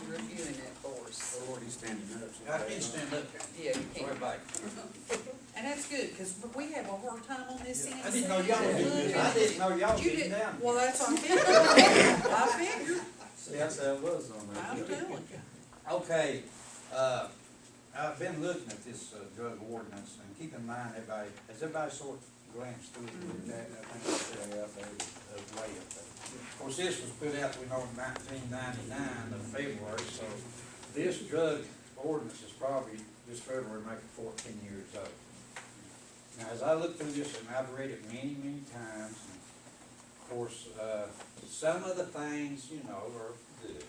been reviewing it for us. Oh, Lord, he's standing up. I can't stand up there. Yeah, you Sorry, can't. bye. And that's good, cause we have a hard time on this end. I didn't know y'all was doing this. I didn't know y'all was You getting did, down. well, that's what I figured. I figured, See, that's how it was on that. I'm telling you. Okay, I've been looking at this drug ordinance, and keep in mind, has everybody sort of glanced through it? I think it's way up there. Of course, this was put out, we know, in 1999 of February, so this drug ordinance is probably, this February, make it 14 years old. Now, as I look through this, and I've read it many, many times, and of course, some of the things, you know, are good.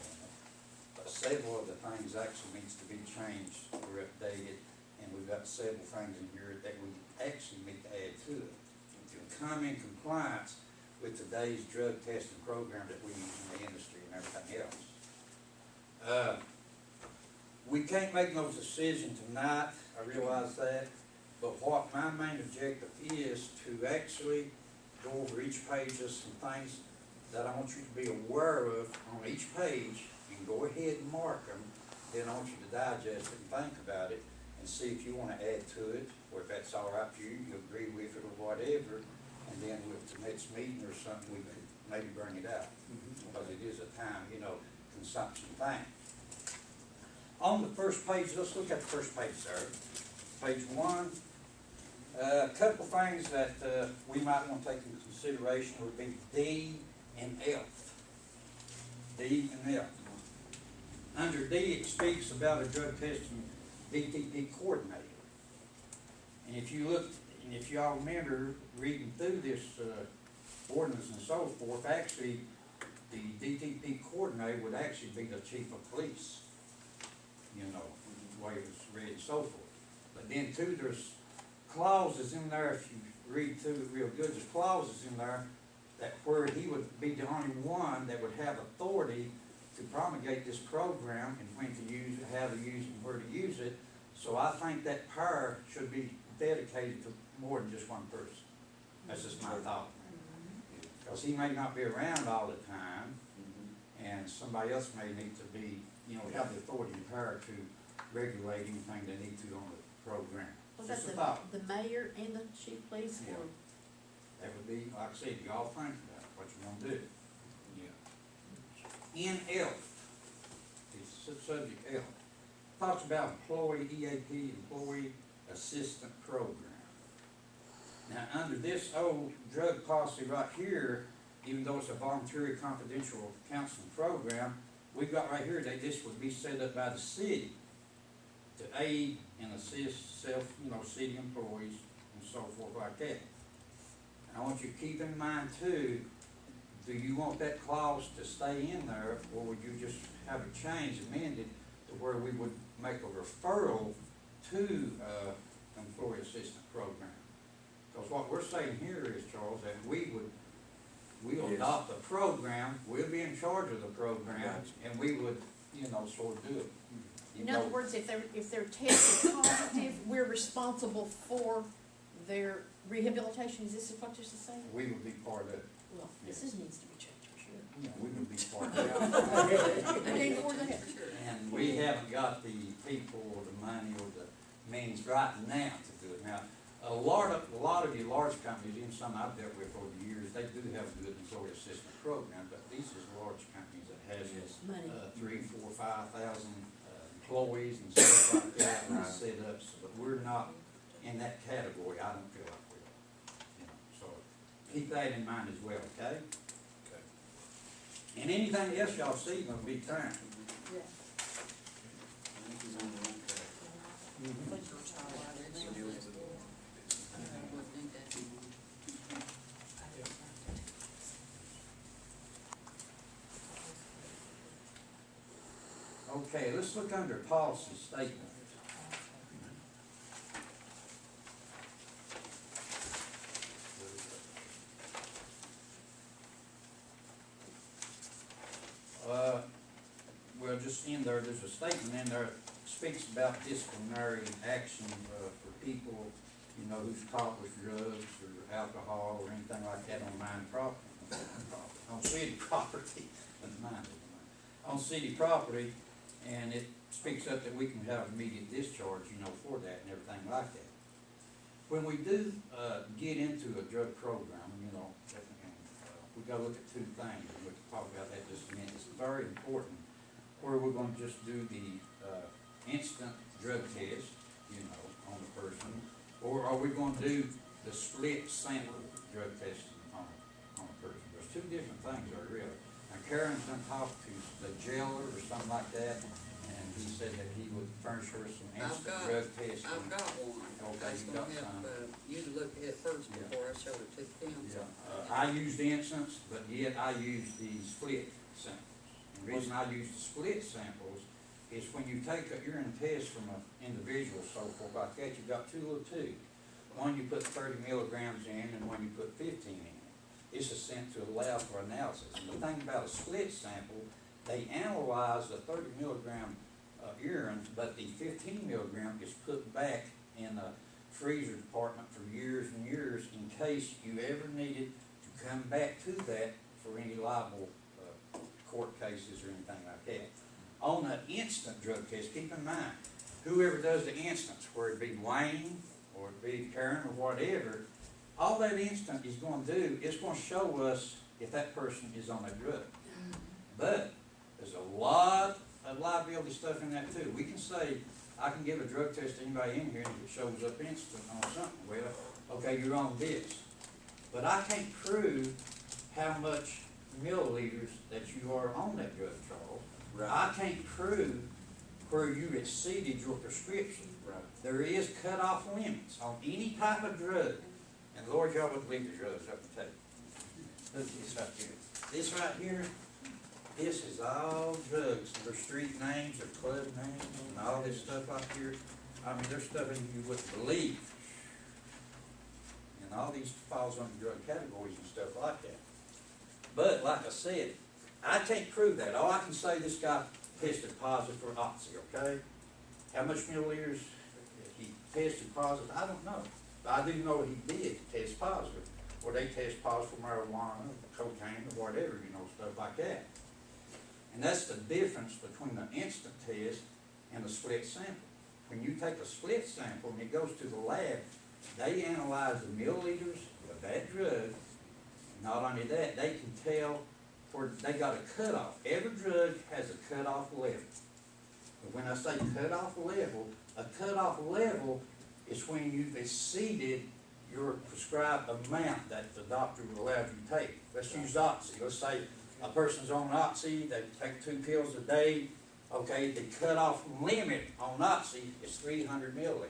Several of the things actually needs to be changed or updated, and we've got several things in here that we actually need to add to it to come in compliance with today's drug testing program that we use in the industry and everything else. We can't make no decision tonight, I realize that, but what my main objective is to actually go over each page of some things that I want you to be aware of on each page. Go ahead and mark them, then I want you to digest it and think about it and see if you want to add to it, or if that's all right for you, you agree with it or whatever, and then with the next meeting or something, we can maybe bring it out, because it is a time, you know, consumption thing. On the first page, let's look at the first page, sir. Page 1, a couple things that we might want to take into consideration would be D and F. D and F. Under D, it speaks about a drug testing DTP coordinator. And if you look, and if y'all remember reading through this ordinance and so forth, actually, the DTP coordinator would actually be the chief of police, you know, the way it was read and so forth. But then too, there's clauses in there, if you read through it real good, there's clauses in there that where he would be the only one that would have authority to promulgate this program and when to use it, how to use it, and where to use it. So I think that power should be dedicated to more than just one person. That's just my thought. Because he may not be around all the time, and somebody else may need to be, you know, have the authority and power to regulate anything they need to on the program. Was Just a that thought. the mayor and the chief police? Yeah. That would be, like I said, y'all think about what you want to do. In F, the subject F, talks about employee EAP, employee assistant program. Now, under this old drug policy right here, even though it's a voluntary confidential counseling program, we've got right here that this would be set up by the city to aid and assist city employees and so forth like that. And I want you to keep in mind too, do you want that clause to stay in there, or would you just have it changed, amended, to where we would make a referral to employee assistance program? Because what we're saying here is, Charles, that we'll adopt the program, we'll be in charge of the program, and we would, sort of do it. In other words, if they're tested positive, we're responsible for their rehabilitation. Is this what you're saying? We would be part of it. Well, this needs to be changed for sure. Yeah, we would be part of it. Okay, for the heck. And we haven't got the people or the money or the means right now to do it. Now, a lot of you large companies, even some I've dealt with over the years, they do have a good employee assistance program, but these are large companies that has Money. 3,000, 4,000, 5,000 employees and stuff like that, and set up. But we're not in that category. I don't feel like we are. So keep that in mind as well, okay? Okay. And anything else y'all see gonna be time. Yeah. Okay, let's look under policy statement. Well, just in there's a statement in there that speaks about disciplinary action for people, who's caught with drugs or alcohol or anything like that on on city property. On city property, And it speaks up that we can have immediate discharge, you know, for that and everything like that. When we do, get into a drug program, you know, we gotta look at two things, and we'll talk about that just a minute. It's very important where we're gonna just do the, instant drug test, you know, on the person, or are we gonna do the split sample drug testing on a person? There's two different things there, really. Now, Karen's done talked to the jailer or something like that, and he said that he would furnish her some instant drug testing. I've got one. Okay, That's you gonna got help, some. you to look at it first Yeah. before I show it to the council. Yeah, I use the instance, but yet I use the split samples. And the reason I use the split samples is when you take a urine test from an individual, so forth like that, you've got two little tubes. One you put 30 milligrams in and one you put 15 in. This is sent to a lab for analysis. And the thing about a split sample, they analyze the 30 milligram urine, but the 15 milligram is put back in a freezer department for years and years in case you ever needed to come back to that for any liable court cases or anything like that. On an instant drug test, keep in mind, whoever does the instance, whether it be Wayne or it be Karen or whatever, all that instant is going to do, it's going to show us if that person is on that drug. But there's a lot of liability stuff in that too. We can say, I can give a drug test to anybody in here and if it shows up instant on something, well, okay, you're on this. But I can't prove how much milliliters that you are on that drug, Charles. Right. I can't prove where you exceeded your prescription. Right. There is cutoff limits on any type of drug. And Lord, y'all would believe the drugs up the table. Look at this right here. This right here, this is all drugs. Their street names, their club names, and all this stuff up here. I mean, there's stuff in you wouldn't believe. And all these falls under drug categories and stuff like that. But like I said, I can't prove that. All I can say, this guy tested positive for oxy, okay? How much milliliters he tested positive, I don't know. But I do know he did test positive. Or they test positive for marijuana, cocaine, or whatever, you know, stuff like that. And that's the difference between an instant test and a split sample. When you take a split sample and it goes to the lab, they analyze the milliliters of that drug. Not only that, they can tell where they got a cutoff. Every drug has a cutoff level. But when I say cutoff level is when you've exceeded your prescribed amount that the doctor will allow you to take. Let's use oxy. Let's say a person's on oxy, they take 2 pills a day. Okay, the cutoff limit on oxy is 300 milliliters.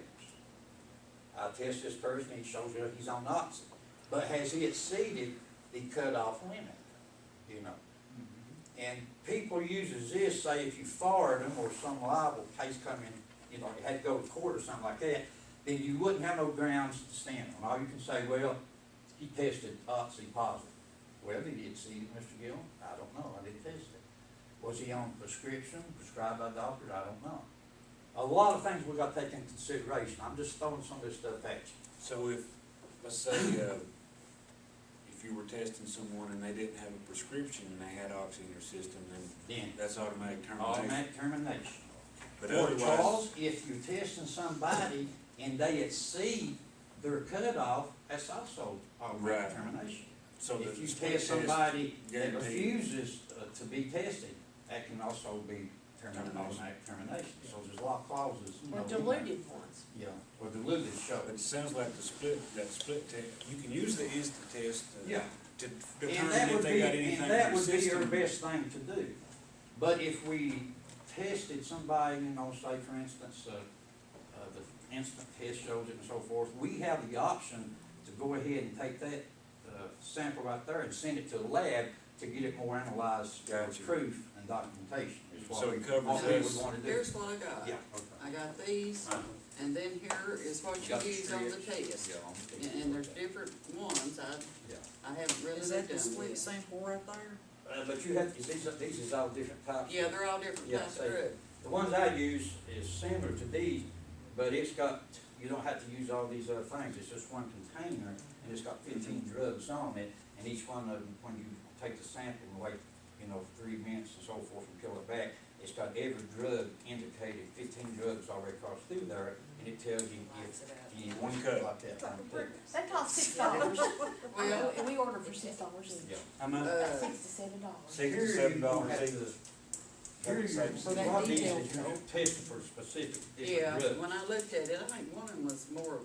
I test this person, he shows you he's on oxy. But has he exceeded the cutoff limit? You know. And people uses this, say if you fired them or some liable case come in, you know, you had to go to court or something like that, then you wouldn't have no grounds to stand on. All you can say, well, he tested oxy positive. Well, did he exceed it, Mr. Gilliam? I don't know, I didn't test it. Was he on prescription, prescribed by doctors? I don't know. A lot of things we got to take into consideration. I'm just throwing some of this stuff at you. So if, let's say, if you were testing someone and they didn't have a prescription and they had oxy in their system, then that's automatic termination. Automatic termination. But Or otherwise, Charles, if you're testing somebody and they exceed their cutoff, that's also automatic Right. termination. so If the you split test somebody that guaranteed. refuses to be tested, that can also be Termination. automatic termination. So there's a lot of clauses, you know. Or diluted ones. Yeah, or diluted show. But it sounds like that split test, you can use the instant test Yeah. to And determine that if would they be, got anything in and that their would be our system. best thing to do. But if we tested somebody, you know, say for instance, the instant test shows it and so forth, we have the option to go ahead and take that sample right there and send it to the lab to get it more analyzed for Gotcha. proof and documentation. Is what So we- it covers what we this. would wanna do. Here's what I got. Yeah, I got these, okay. and then here is what Got you the use on the strips. test. Yeah. And there's different ones, Yeah. I haven't really Is done that the split this. sample right there? But you have, these is all different types. Yeah, they're all different Yeah, types of say- drug. The ones I use is similar to these, but it's got, you don't have to use all these other things, it's just one container, and it's got 15 drugs on it, and each one of them, when you take the sample and wait, you know, 3 minutes and so forth and kill it back, it's got every drug indicated, 15 drugs already crossed through there, and it tells you if you One cut. like that. That costs $6. Well, We order for $6 Yeah. How much? $6 to $7. $6 to Here you $7 don't have each. to- Here you, So that a lot of these detail- is you don't test it for specific yeah, different drugs. when I looked at it, I think one of them was more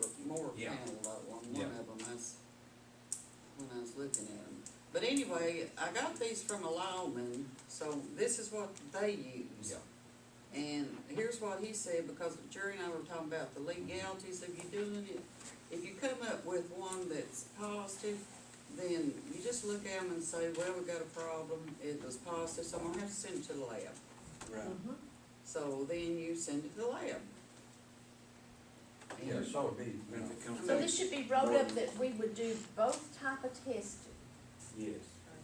Yeah. panel one Yeah. of them, that's, when I was looking at them. But anyway, I got these from a lawman, so this is what they use. Yeah. And here's what he said, because Jerry and I were talking about the legalities of you doing it. If you come up with one that's positive, then you just look at them and say, well, we got a problem, it was positive, so I'm gonna have to send it to the lab. Right. So then you send it to the lab. Yeah, And- so it'd be, And if it comes So back, this should be wrote up that we would do both type of testing yes.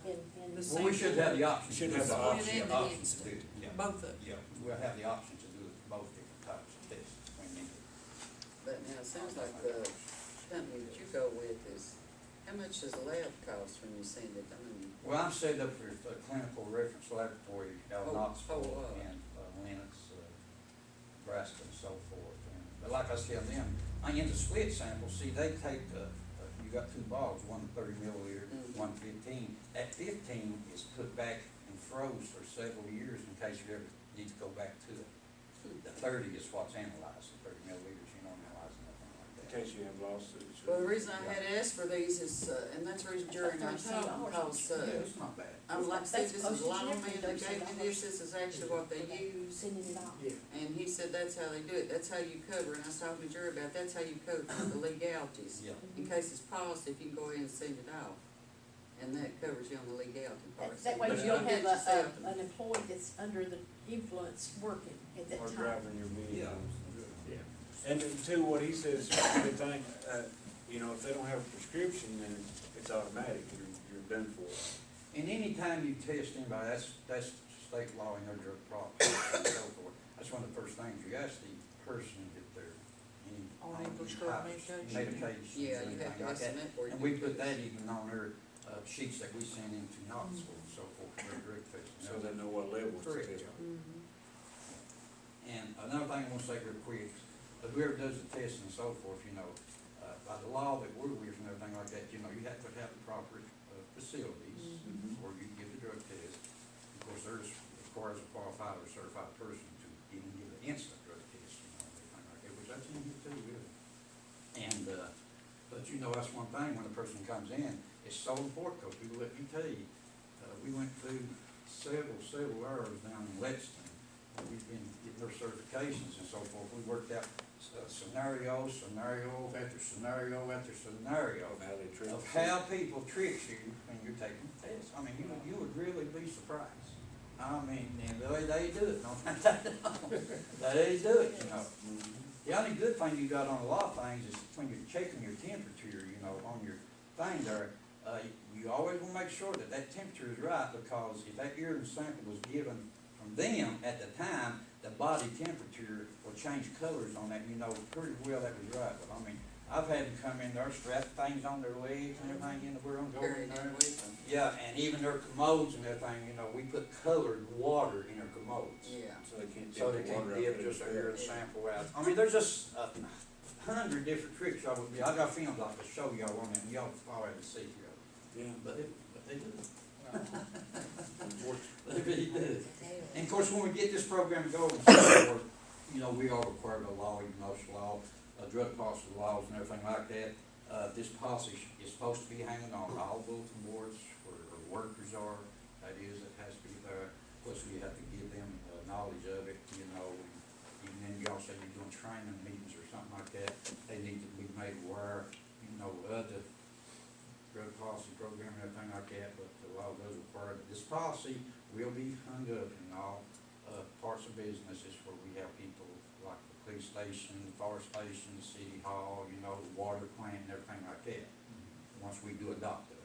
in. The well, we should have the option. Should to have do the it. option. Yeah, options to do it, yeah. Both of them. Yeah, we'll have the option to do it, both different types of tests when needed. But now, it sounds like the company that you go with is, how much does the lab cost when you send it? I mean, Well, I'm set up for a clinical reference laboratory out of Oh, Knoxville oh, and Lennox, Nebraska and so forth. But like I said, them, in the split sample, see, they take, you got two bottles, one 30 milliliter, Mhm. one 15. That 15 is put back and froze for several years in case you ever need to go back to it. The 30 is what's analyzed, the 30 milliliters, you don't analyze nothing like In that. case you have lawsuits. well, the reason I had asked for these is, and that's the reason Jerry and I talked, because, Yeah, it's not bad. I would like to say, That's this is a postage and lawman everything, that gave me this, this is actually what they use. Sending it off. And he said that's how they do it, that's how you cover, and I was talking to Jerry about, that's how you cover the legalities. Yeah. In case it's positive, you can go ahead and send it off, and that covers you on the legality part. That way So you you don't have get yourself- an employee that's under the influence working at that Or time. driving your vehicle. Yeah. And too, what he says, a good thing, you know, if they don't have a prescription, then it's automatic, you're done for. And anytime you test anybody, that's state law in their drug product and so forth. That's one of the first things you ask the person if they're On any any prescribed medication. medications, Yeah, you anything have to like ask that. them that before you And we do put this. that even on their sheets that we send into Knoxville and so forth, for their drug testing. So they know what levels to Correct. test. Mhm. And another thing I want to say real quick, whoever does the testing and so forth, you know, by the law that we're with and everything like that, you know, you have to have the proper facilities Mhm. where you give the drug test. Of course, there's, requires a qualified or certified person to even give an instant drug test, you know, everything like that, which that's in here too, really. And, but you know, that's one thing, when a person comes in, it's so important, because let me tell you, we went through several hours down in Lexington. We've been getting their certifications and so forth. We worked out scenario after scenario after scenario Of how they treat. of how people trick you when you're taking the test. I mean, you would really be surprised. I mean, and the way they do it, no, they do it, you know. Mhm. The only good thing you got on a lot of things is when you're checking your temperature, you know, on your thing there, you always want to make sure that that temperature is right, because if that urine sample was given from them at the time, the body temperature will change colors on that, you know pretty well that was right. But I mean, I've had them come in there, strap things on their legs and everything, you know, we're gonna go Carry in it there. in with them. Yeah, and even their commodes and everything, you know, we put colored water in their commodes. Yeah. So they can't So dip they the can't water out dip there. just a urine sample out. I mean, there's just 100 different tricks y'all would be, I got films I could show y'all on that, and y'all probably have to see here. Yeah. But they do it. They really do. And of course, when we get this program going, and so forth, you know, we are required by law, even OSHA law, drug policy laws and everything like that. This policy is supposed to be hanging on all bulletin boards where workers are. That is, it has to be there. Of course, we have to give them knowledge of it, you know. Even then, y'all say you're doing training meetings or something like that, they need to be made aware, you know, of the drug policy program and everything like that, but the law does require that this policy will be hung up in all parts of businesses where we have people like the police station, the fire station, the city hall, you know, the water plant and everything like that, once we do adopt it.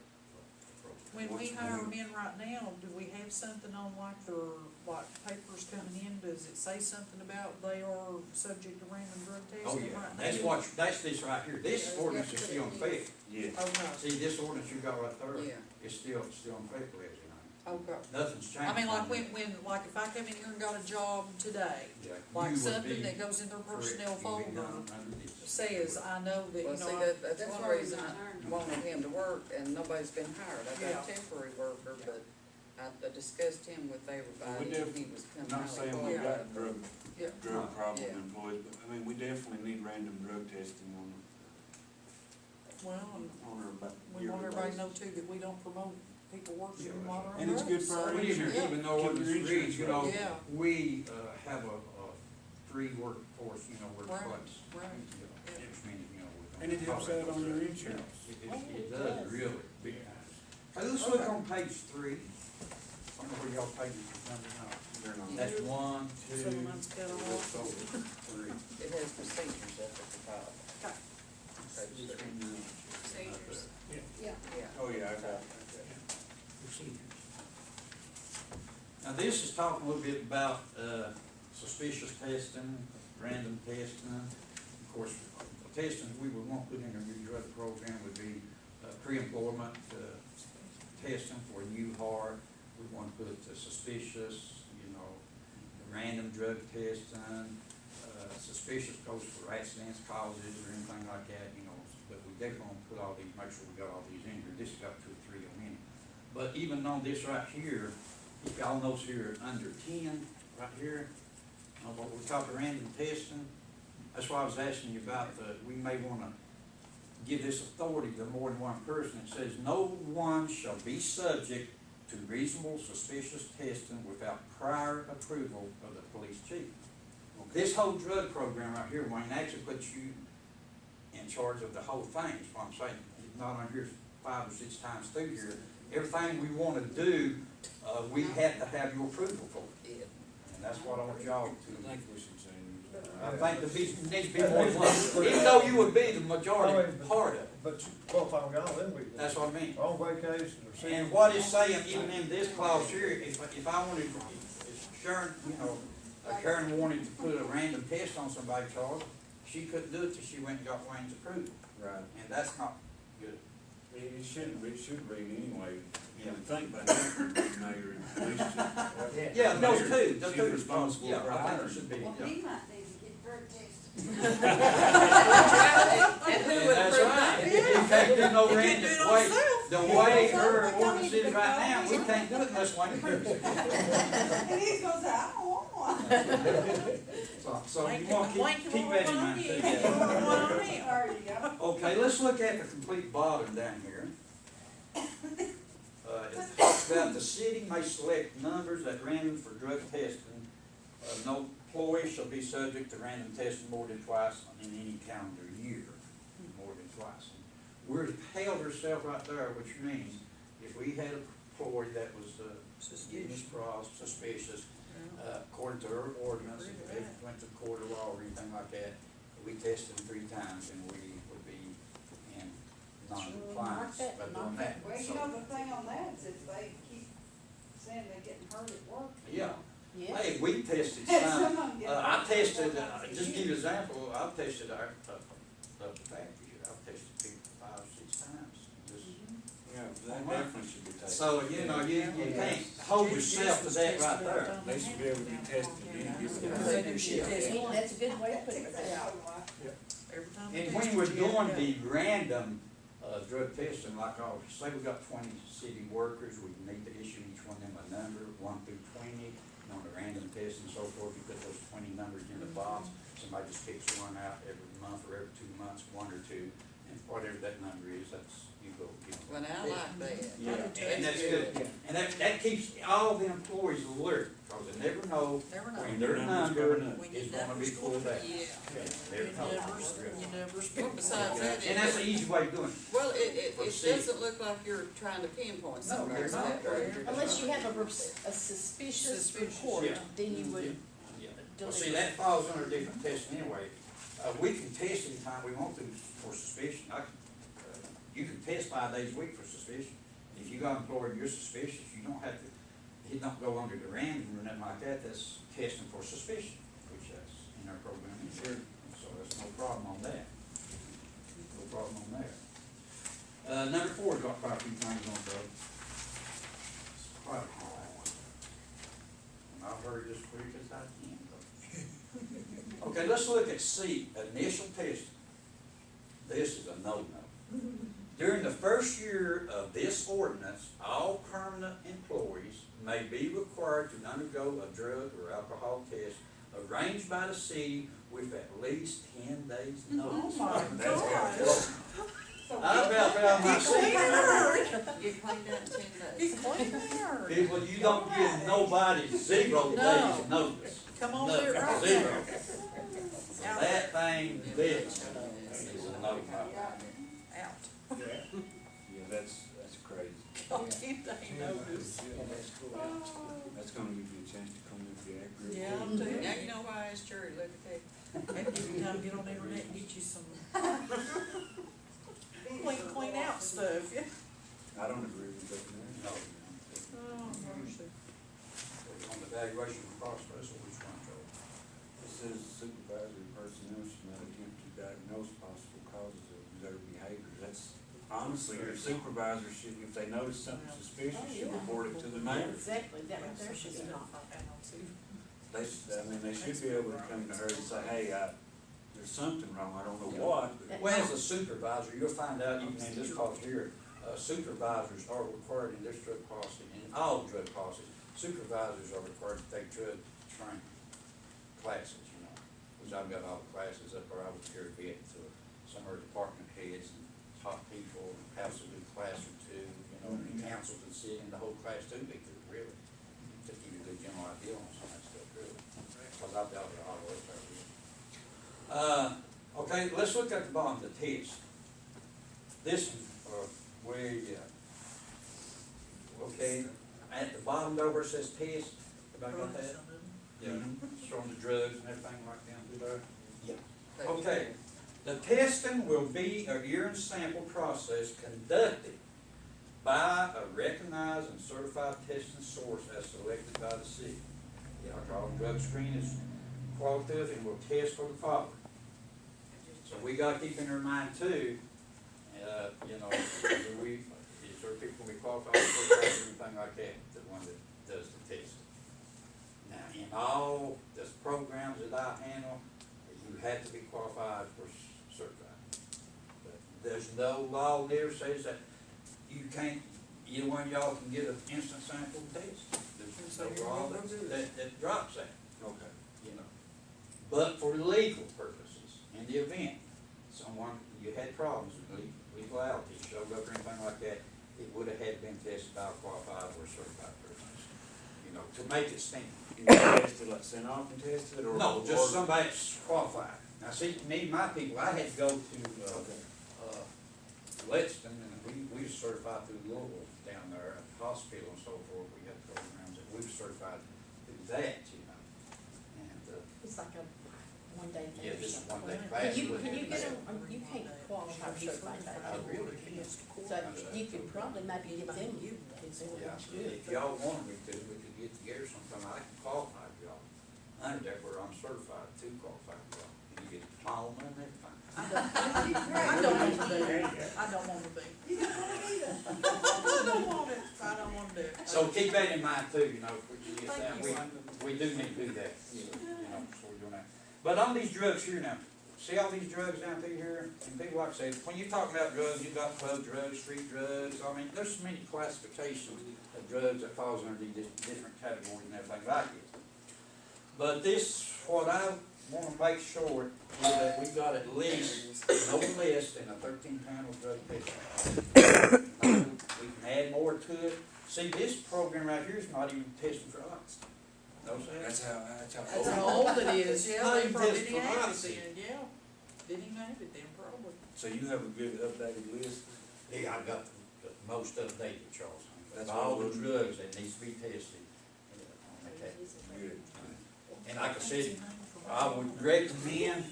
When we hire them in right now, do we have something on like their, like papers coming in, does it say something about they are subject to random drug Oh, testing yeah, right now? that's this right here, this ordinance is still in effect. Yeah. Oh, no. See, this ordinance you got right there, Yeah. is still in effect, ladies and gentlemen. Oh, God. Nothing's changed. I mean, like on when, that. like if I come in here and got a job today, Yeah, like you would something be that goes in their correct. personnel You'd be folder done under this. says, I know that, you Well, know, see, that's That's one why we reason got I hired. wanted him to work, and nobody's been hired. I've got Yeah. a temporary worker, but I discussed him with everybody, We and he was coming Not out. saying we got drug Yeah. problem Yeah. employees, but I mean, we definitely need random drug testing well, on our we want everybody to know too that we don't promote people working Yeah, while they're on and it's good drugs, for our so, We didn't yeah. even know what Keep this your reads, you know, Yeah. we, have a free workforce, you know, we're Right, twice. right. Yeah, which means, you know, we're And it helps gonna- out on your insurance. It does, really, big time. Hey, let's look on page 3. I don't know where y'all pages number now. They're not. That's 1, 2, So mine's cut off. 3. It has procedures up at the top. Okay. Page 3. Procedures. Yeah. Yeah. Oh, yeah, I got it. Now, this is talking a little bit about, suspicious testing, random testing. Of course, the testing we would want put in a new drug program would be, pre-employment, testing for a new hire. We want to put suspicious, you know, random drug testing, suspicious goes for accidents, causes, or anything like that, you know. But we definitely want to put all these, make sure we got all these in here. This has got 2 or 3 on it. But even on this right here, if y'all notice here, under 10, right here, what we call the random testing, that's why I was asking you about we may wanna give this authority to more than one person. It says, no one shall be subject to reasonable suspicious testing without prior approval of the police chief. This whole drug program right here, Wayne, actually puts you in charge of the whole thing, is what I'm saying. It's not on here 5 or 6 times through here. Everything we wanna do, we have to have your approval for. Yeah. And that's what I want y'all I to. think we should say. I think there needs to be more than one, even though you would be the majority part of it. But you qualify with all them weeks. That's what I mean. On vacation or sick. And what it's saying, even in this clause here, if I wanted, if Sharon, you know, Karen wanted to put a random test on somebody's charge, she couldn't do it till she went and got Wayne's approval. Right. And that's not good. It shouldn't read, should read anyway. Yeah. You would think by now, the mayor and police chief. Yeah, those Mayor, two, those she's two. responsible Yeah, for I think hiring. it should be, Well, yeah. he might need to get drug tested. And who And would that's approve right. that? You can't do no You can't random, do it way, yourself. the way her ordinance is right now, we can't do it unless Wayne approves it. And he's gonna say, I don't want one. So Wayne you can- want Wayne to can keep roll that in one mind on too. you. yeah. Roll one on him. There you go. Okay, let's look at the complete bottom down here. It talks about the city may select numbers at random for drug testing. No employee shall be subject to random testing more than twice in any calendar year, more than twice. We're held ourselves right there, which means if we had an employee that was getting us crossed, suspicious, according to our ordinance, if they went to court of law or anything like that, we tested them 3 times and we would be in non-compliance by doing that. Well, you So, know, the thing on that is if they keep saying they're getting hurt at work. yeah, Yeah. hey, we tested Some some, of them get I hurt. tested, just to give you an example, I've tested our, I've tested people 5 or 6 times. Just- Yeah, that definitely should be taken. So, you know, you can't hold yourself to that right there. They should be able to be tested any given Because time. they do shit test. That's a good way to put That's it. exactly why. Every time they And test when we're you, you doing gotta the random, drug testing, like, say we got 20 city workers, we need to issue each one of them a number, 1 through 20, and on the random test and so forth, you put those 20 numbers in the box, somebody just picks one out every month or every 2 months, 1 or 2, and whatever that number is, that's, you go, you know. Well, now, I like that. Yeah, and that's good, and that keeps all the employees alert, because they never know Never know. when their Their number number's coming up. When is your gonna be numbers pulled go out. up. Yeah. Never know. You never Well, besides that, And that's an easy way of doing it. well, it Proceed. doesn't look like you're trying to pinpoint No, something you're not. that way. Unless you have a suspicious report, Yeah. then you would Yeah. Well, delete see, it. that falls under different testing anyway. We can test anytime we want to for suspicion. You can test 5 days a week for suspicion. If you got an employee and you're suspicious, you don't have to, he don't go under the random or nothing like that, that's testing for suspicion, which that's in our program. Sure. So there's no problem on that. No problem on there. Number 4's got quite a few things on it, though. It's quite a I can. Okay, let's look at C, initial testing. This is a no-no. During the first year of this ordinance, all permanent employees may be required to undergo a drug or alcohol test arranged by the city with at least 10 days' Oh notice. my That's gosh. I about found my seat. Get cleaned out in 10 days. Get clean there. People, you don't give nobody 0 No. days' notice. Come on, No, do it right 0. now. So that thing, this is a no-no. Out. Yeah, that's crazy. God, 10-day notice. That's gonna give you a chance to come with the accurate. Yeah, I'm telling Now you. you know why I asked Jerry to look at that. Maybe give you time to get on the internet and get you some clean out stuff, yeah. I don't agree with that. No. Oh, mercy. On the evaluation process, which one, Joe? It says supervisory personnel should not attempt to diagnose possible causes of observed behaviors. That's, honestly, your supervisor should, if they notice something suspicious, should report it to the mayor. Exactly, that right there should be not. They should be able to come to her and say, hey, there's something wrong, I don't know what, but Well, as a supervisor, you'll find out even in this policy here, supervisors are required in this drug policy, in all drug policies, supervisors are required to take drug training classes, you know. Which I've got all the classes up where I was here to get to some of our department heads and top people, have a good class or two, you know, and council to sit in the whole class too, be good, really. To give you a good general idea on some of that stuff, really. Cause I've dealt with all of it. Okay, let's look at the bottom, the test. This one, okay, at the bottom there where it says test, everybody got that? Yeah, showing the drugs and everything like down through there? Yeah. Okay, the testing will be a urine sample process conducted by a recognized and certified testing source as selected by the city. The alcohol and drug screen is qualitative and will test for the following. So we gotta keep in our mind too, you know, is there people we qualify for, or anything like that, the one that does the test. Now, in all the programs that I handle, you have to be qualified for certified. But there's no law there says that you can't, either one of y'all can get an instant sample test. So There's you're no law all gonna do that drops that, okay. you know. But for legal purposes, in the event someone, you had problems with legality, showed up or anything like that, it would have had been tested by a qualified or certified person, you know, to make it stand. You tested, like sent off and tested, or? No, just somebody that's qualified. Now, see, me, my people, I had to go to, Okay. Lexington, and we was certified through Louisville down there, at the hospital and so forth, we had programs that we were certified through that, you know. And, It's like a one-day thing. yeah, or just something. one day Can class. you wouldn't get do them, you can't qualify for certified I that. really can't. So you could probably maybe give them, if they would Yeah, want to do it. if y'all wanted me to, we could get together sometime, I can qualify for y'all. Under that where I'm certified to qualify for y'all. You get my own money and everything. I don't want to do it. I don't want to be. You don't want to either. I don't want it. I don't want to do it. So keep that in mind too, you know, if we can get Thank that, you. we do need to do that, you know, so we're doing that. But on these drugs here now, see all these drugs down through here, and people like I say, when you talk about drugs, you got club drugs, street drugs, I mean, there's so many classifications of drugs that falls under these different categories and everything like it. But this, what I wanna make sure is that we got at least no less than a 13-panel drug test. We can add more to it. See, this program right here is not even testing for us. No, sir. That's how That's how old it is, yeah, they Time probably test didn't for have it us. then, yeah. Didn't even have it then, probably. So you have a good updated list? Yeah, I got the most updated, Charles. That's All what the we're drugs that needs to be tested. on the test. Good. And like I said, I would recommend,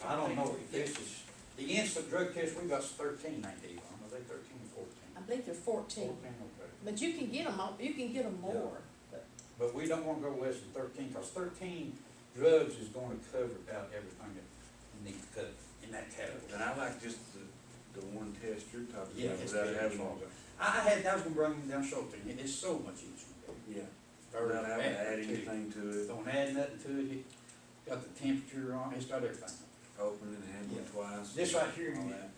I don't know if this is, the instant drug test, we got 13, ain't they? Are they 13 or 14? I think they're 14, 14, okay. but you can get them, you can get them more, but But we don't wanna go less than 13, cause 13 drugs is gonna cover about everything that you need to cover in that category. And I like just the one test you're talking Yeah, about it's without big, having it's all long. I was gonna bring them down short to you, it's so much easier. Yeah. without having to add to it. anything to it, Don't add nothing to it, got the temperature on, it's got everything. open it, handle it Yeah. twice. This right here all that.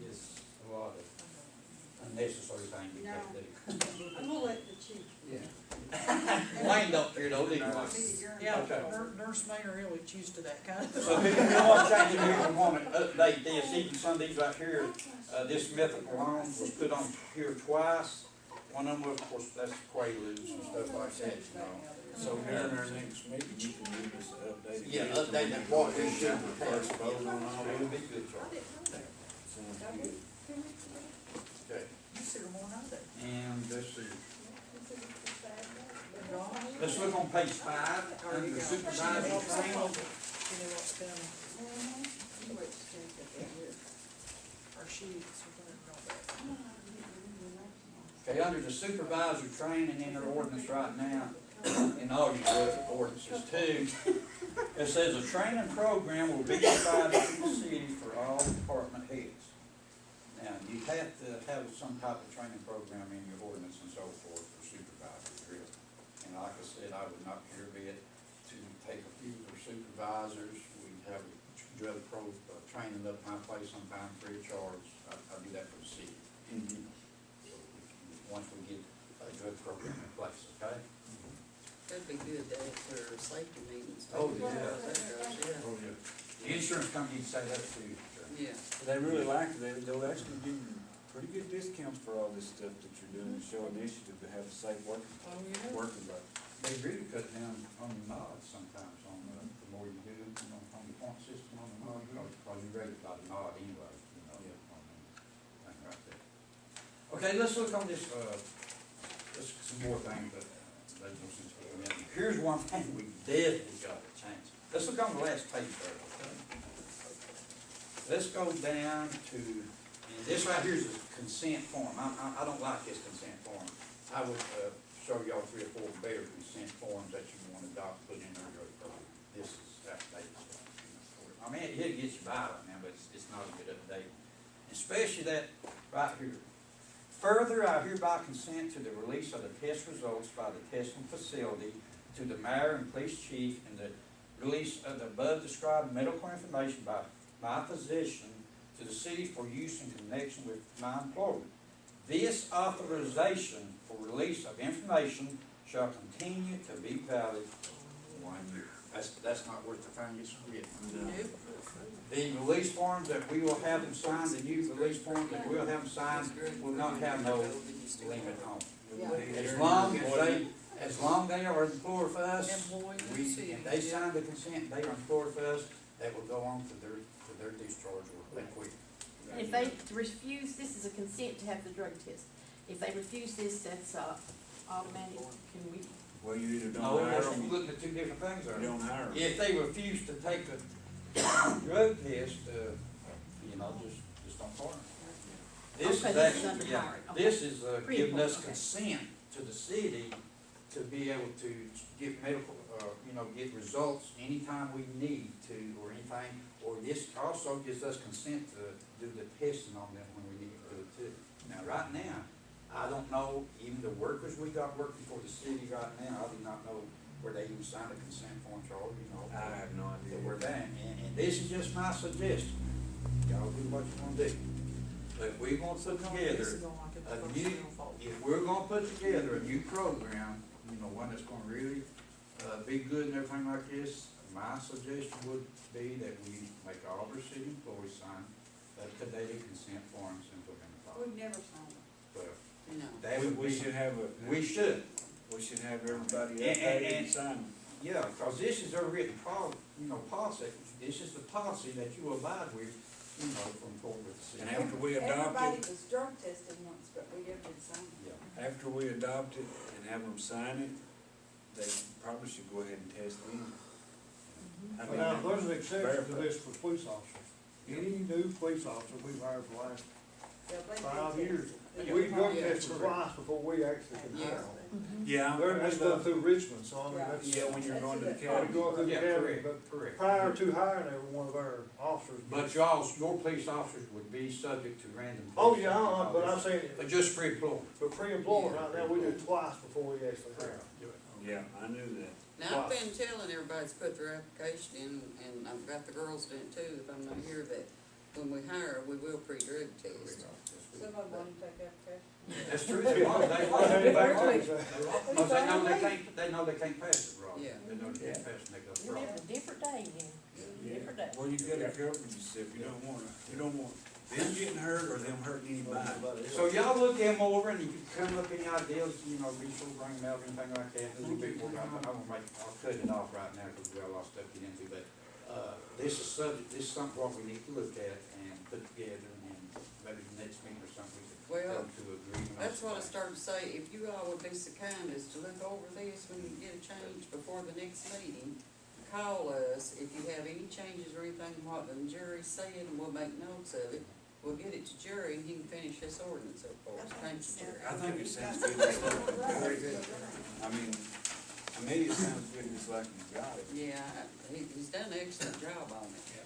is a lot of unnecessary things you have to do. I'm gonna let the chief. Yeah. Wayne don't care though, do you? Yeah, Okay. Nurse Mayor Illich used to that kind of So thing. if you want to change it, here, we want to update this, even some of these right here, this methadone was put on here twice. One of them, of course, that's Quaaludes and stuff like that, you know. So during our next meeting, you can give us an update. Yeah, again, update that so we what can they should have the first vote on all It would that. be good, Charlie. Sounds good. Okay, You see her more than I do. and let's see. Let's look on page 5, under the supervisor training. She knew what's coming, or sheets, or whatever. Okay, under the supervisor training in their ordinance right now, and all you other ordinances too, it says a training program will be provided to the city for all department heads. Now, you have to have some type of training program in your ordinance and so forth for supervisors, really. And like I said, I would not care be it to take a few of our supervisors, we have a drug pro training up my place sometime free of charge, I do that for the city. Once we get a drug program in place, okay? That'd be good to have for safety meetings. Oh, yeah. That goes, yeah. The insurance company would say that too. Yeah. They really like it, they'll actually give you pretty good discounts for all this stuff that you're doing, to show initiative to have a safe working life. They really cut down on the nods sometimes on the more you do, you know, on the point system on the nod, because you rate about a nod anyway, you know, on the thing right there. Okay, let's look on this, let's some more things that, here's one thing we definitely got to change. Let's look on the last page there, okay? Let's go down to, and this right here is a consent form. I don't like this consent form. I would, show y'all 3 or 4 better consent forms that you want to adopt, put in your drug program. This is outdated stuff. I mean, it gets you by right now, but it's not a good update. Especially that right here. Further, I hereby consent to the release of the test results by the testing facility to the mayor and police chief, and the release of the above described medical information by my physician to the city for use in connection with my employment. This authorization for release of information shall continue to be valid 1 year. That's not worth the time it's written. Nope. The release forms that we will have them sign, the new release forms that we'll have them sign, will not have no limit on it. As long they are employed for us, if they sign the consent, they are employed for us, that will go on to their discharge or they quit. And if they refuse, this is a consent to have the drug test. If they refuse this, that's automatic, can we? Well, you either No, don't hire we're them, looking at 2 different things or there. you don't hire them. If they refuse to take the drug test, you know, just don't hire them. This Okay, is this is actually, under yeah, hiring, okay. this is giving us Okay. consent to the city to be able to get medical, you know, get results anytime we need to or anything. Or this also gives us consent to do the testing on them when we need to do it too. Now, right now, I don't know, even the workers we got working for the city right now, I do not know where they even signed a consent form, Charlie, you know. I have no idea. Where that, and this is just my suggestion. Y'all do what you wanna do. But if we're gonna put together a new, if we're gonna put together a new program, you know, one that's gonna really, be good and everything like this, my suggestion would be that we make all of our city employees sign up-to-date consent forms and put them in the file. We've never signed it. Well, No. that would We be, should have we should, everybody And- updated and- and signed. yeah, because this is our written policy, this is the policy that you abide with, you know, from forward with the city. And after we adopt Everybody it, was drug tested once, but we never did sign it. Yeah. after we adopt it and have them sign it, they probably should go ahead and test them. I But mean, now, there's an exception to verify. this for police officers. Any new police officer we've hired for the last Yeah, they did 5 test years, it. we drug Yeah. tested twice before we actually can hire them. Yeah, That's done through Richmond, so I mean, that's. yeah, when you're going to the That's Gotta county. go through the Yeah, academy, correct, but correct. prior to hiring, they were one of our officers. But your police officers would be subject to random. Oh, yeah, but I'm saying, But just for employment. for pre-employment right now, we do it twice before we actually hire them. Yeah, I knew that. Now, I've been telling everybody to put their application in, and I've got the girls doing it too, if I'm not here, that when we hire, we will pre-drug test. Somebody want to take application? That's true, they want, they want, they because they know they can't pass it, Rob. Yeah. They know they can't pass it, and they go, You're having a different day again, different day. Well, you gotta cover yourself, you don't want them getting hurt or them hurting anybody. So y'all look them over and you can come up any ideas, you know, be sure to bring them out, anything like that, a little bit more. I'll cut it off right now because we got a lot of stuff to get into, but, this is subject, this is something what we need to look at and put together and maybe next meeting or something we could Well, come to agreement on. That's what I started to say, if you all would be so kind as to look over this when you get a change before the next meeting, call us if you have any changes or anything, what the jury said, and we'll make notes of it. We'll get it to jury, and he can finish this ordinance up for us. Thank you, Jerry. I think it sounds good, just like, very good. I mean, to me, it sounds good, just like you got it. Yeah, he's done an excellent job on it.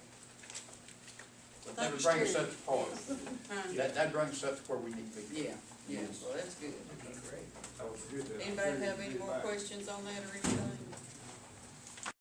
But that would bring us up to par. Huh? That brings us up to where we need to be. Yeah, well, that's good. That was good. Anybody have any more questions on that or anything?